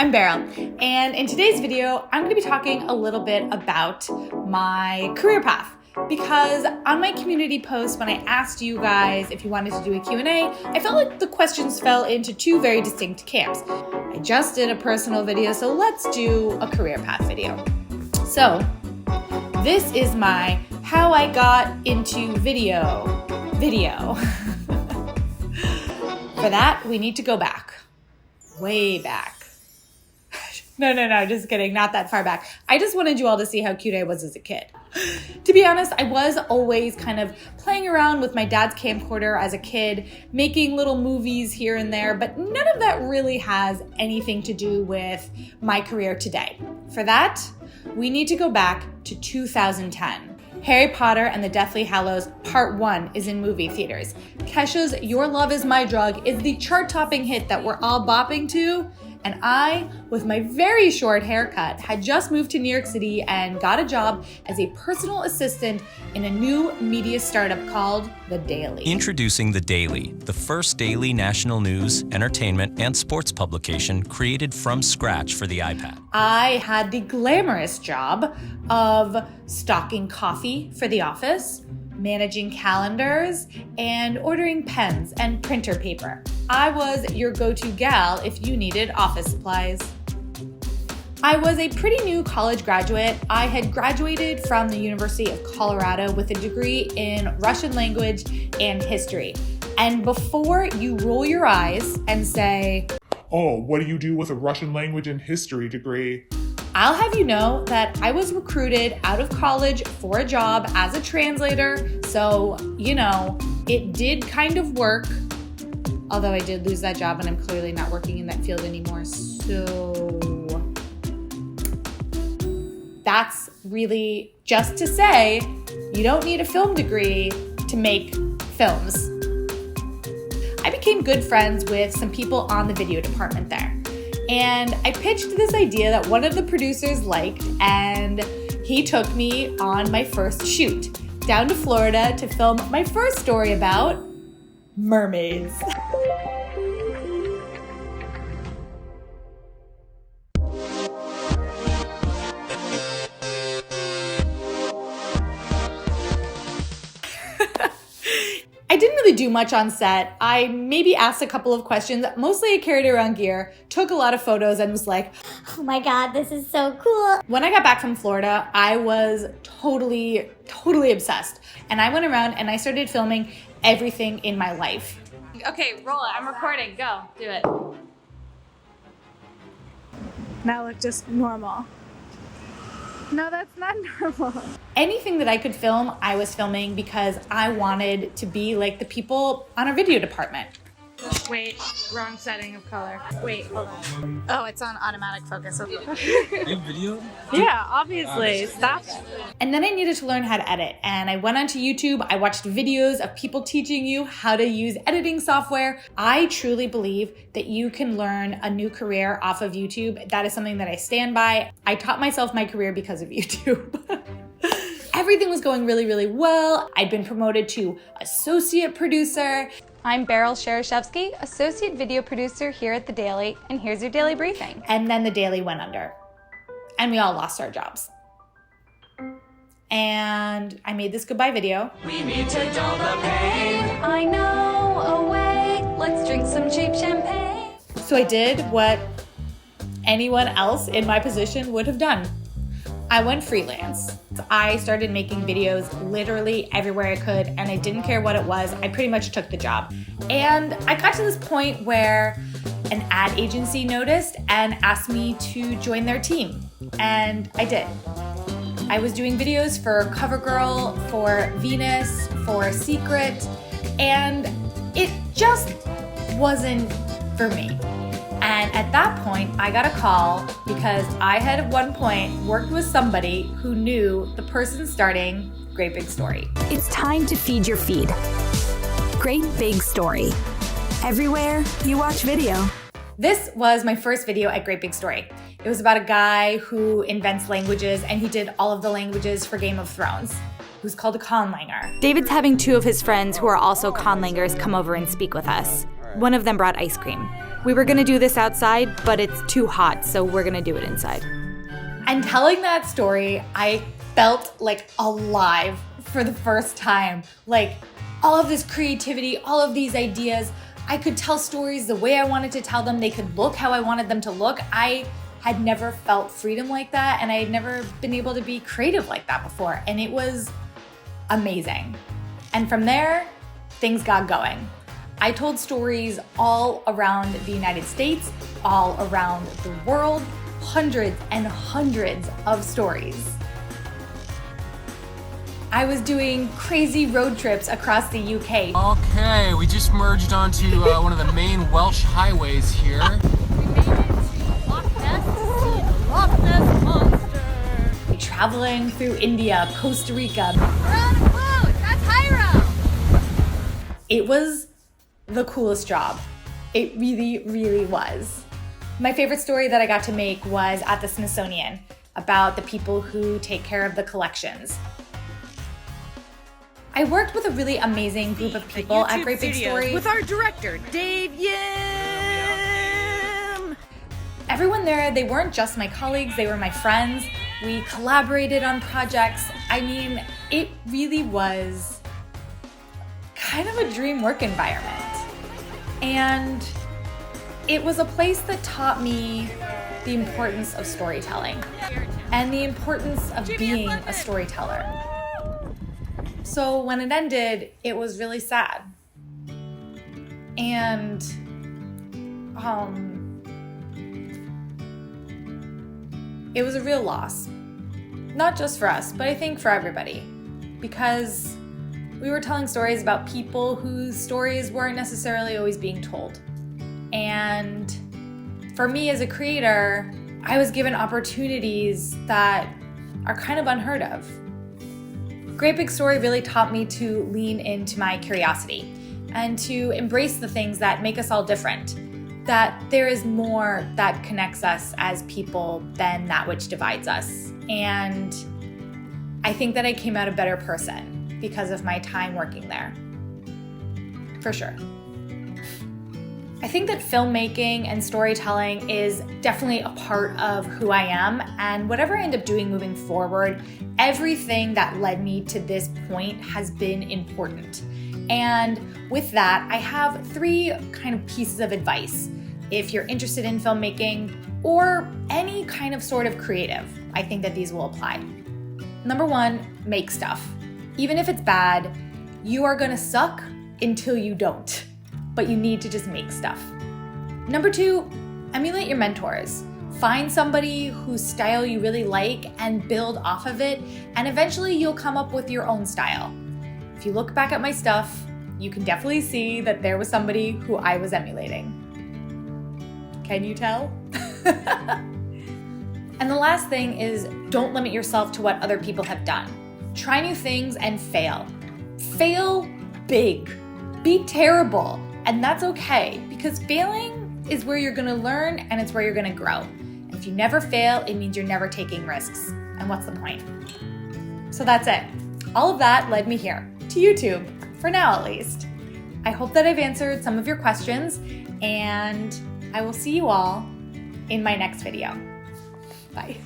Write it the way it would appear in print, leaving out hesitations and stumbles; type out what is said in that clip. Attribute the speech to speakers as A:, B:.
A: I'm Beryl, and in today's video, I'm going to be talking a little bit about my career path. Because on my community post, when I asked you guys if you wanted to do a Q&A, I felt like the questions fell into two very distinct camps. I just did a personal video, so let's do a career path video. So, this is my how I got into video. For that, we need to go back. Way back. No, just kidding. Not that far back. I just wanted you all to see how cute I was as a kid. To be honest, I was always kind of playing around with my dad's camcorder as a kid, making little movies here and there, but none of that really has anything to do with my career today. For that, we need to go back to 2010. Harry Potter and the Deathly Hallows Part 1 is in movie theaters. Kesha's Your Love Is My Drug is the chart-topping hit that we're all bopping to. And I, with my very short haircut, had just moved to New York City and got a job as a personal assistant in a new media startup called The Daily.
B: Introducing The Daily, the first daily national news, entertainment, and sports publication created from scratch for the iPad.
A: I had the glamorous job of stocking coffee for the office, managing calendars, and ordering pens and printer paper. I was your go-to gal if you needed office supplies. I was a pretty new college graduate. I had graduated from the University of Colorado with a degree in Russian language and history. And before you roll your eyes and say,
C: "Oh, what do you do with a Russian language and history degree?"
A: I'll have you know that I was recruited out of college for a job as a translator, so, it did kind of work. Although I did lose that job and I'm clearly not working in that field anymore, so that's really just to say you don't need a film degree to make films. I became good friends with some people on the video department there. And I pitched this idea that one of the producers liked, and he took me on my first shoot down to Florida to film my first story about mermaids. I didn't really do much on set. I maybe asked a couple of questions. Mostly I carried around gear, took a lot of photos, and was like,
D: "Oh my God, this is so cool."
A: When I got back from Florida, I was totally obsessed. And I went around and I started filming everything in my life. Okay, roll it. I'm recording. Go. Do it.
E: Now look just normal. No, that's not normal.
A: Anything that I could film, I was filming because I wanted to be like the people on our video department.
E: Wait, wrong setting of color. Wait, hold on. Oh, it's on automatic focus.
B: You have video?
E: Yeah, obviously. Stop.
A: And then I needed to learn how to edit. And I went onto YouTube. I watched videos of people teaching you how to use editing software. I truly believe that you can learn a new career off of YouTube. That is something that I stand by. I taught myself my career because of YouTube. Everything was going really well. I'd been promoted to associate producer.
F: I'm Beryl Shereshewsky, Associate Video Producer here at The Daily, and here's your daily briefing.
A: And then The Daily went under. And we all lost our jobs. And I made this goodbye video.
F: We need to dull the pain. I know a way. Let's drink some cheap champagne.
A: So I did what anyone else in my position would have done. I went freelance. I started making videos literally everywhere I could, and I didn't care what it was. I pretty much took the job. And I got to this point where an ad agency noticed and asked me to join their team. And I did. I was doing videos for CoverGirl, for Venus, for Secret, and it just wasn't for me. And at that point, I got a call because I had at one point worked with somebody who knew the person starting Great Big Story.
G: It's time to feed your feed. Great Big Story. Everywhere you watch video.
A: This was my first video at Great Big Story. It was about a guy who invents languages, and he did all of the languages for Game of Thrones. Who's called a conlanger.
G: David's having two of his friends who are also conlangers come over and speak with us. One of them brought ice cream. We were gonna do this outside, but it's too hot, so we're gonna do it inside.
A: And telling that story, I felt like alive for the first time. Like all of this creativity, all of these ideas, I could tell stories the way I wanted to tell them. They could look how I wanted them to look. I had never felt freedom like that, and I had never been able to be creative like that before. And it was amazing. And from there, things got going. I told stories all around the United States, all around the world, hundreds and hundreds of stories. I was doing crazy road trips across the UK.
H: Okay, we just merged onto one of the main Welsh highways here.
E: We made it to Loch Ness to see the Loch Ness Monster.
A: Traveling through India, Costa Rica.
E: We're on a boat. That's Hiram.
A: It was the coolest job. It really, really was. My favorite story that I got to make was at the Smithsonian about the people who take care of the collections. I worked with a really amazing group of people at Great Big Story.
I: With our director, Dave Yim!
A: Everyone there, they weren't just my colleagues, they were my friends. We collaborated on projects. I mean, it really was kind of a dream work environment. And it was a place that taught me the importance of storytelling and the importance of being a storyteller. So when it ended, it was really sad. And it was a real loss. Not just for us, but I think for everybody. Because we were telling stories about people whose stories weren't necessarily always being told. And for me as a creator, I was given opportunities that are kind of unheard of. Great Big Story really taught me to lean into my curiosity and to embrace the things that make us all different, that there is more that connects us as people than that which divides us. And I think that I came out a better person because of my time working there, for sure. I think that filmmaking and storytelling is definitely a part of who I am, and whatever I end up doing moving forward, everything that led me to this point has been important. And with that, I have 3 kind of pieces of advice. If you're interested in filmmaking or any kind of sort of creative, I think that these will apply. Number 1, make stuff. Even if it's bad, you are gonna suck until you don't. But you need to just make stuff. Number 2, emulate your mentors. Find somebody whose style you really like and build off of it, and eventually you'll come up with your own style. If you look back at my stuff, you can definitely see that there was somebody who I was emulating. Can you tell? And the last thing is, don't limit yourself to what other people have done. Try new things and fail. Fail big. Be terrible. And that's okay, because failing is where you're gonna learn and it's where you're gonna grow. And if you never fail, it means you're never taking risks. And what's the point? So that's it. All of that led me here, to YouTube, for now at least. I hope that I've answered some of your questions, and I will see you all in my next video. Bye.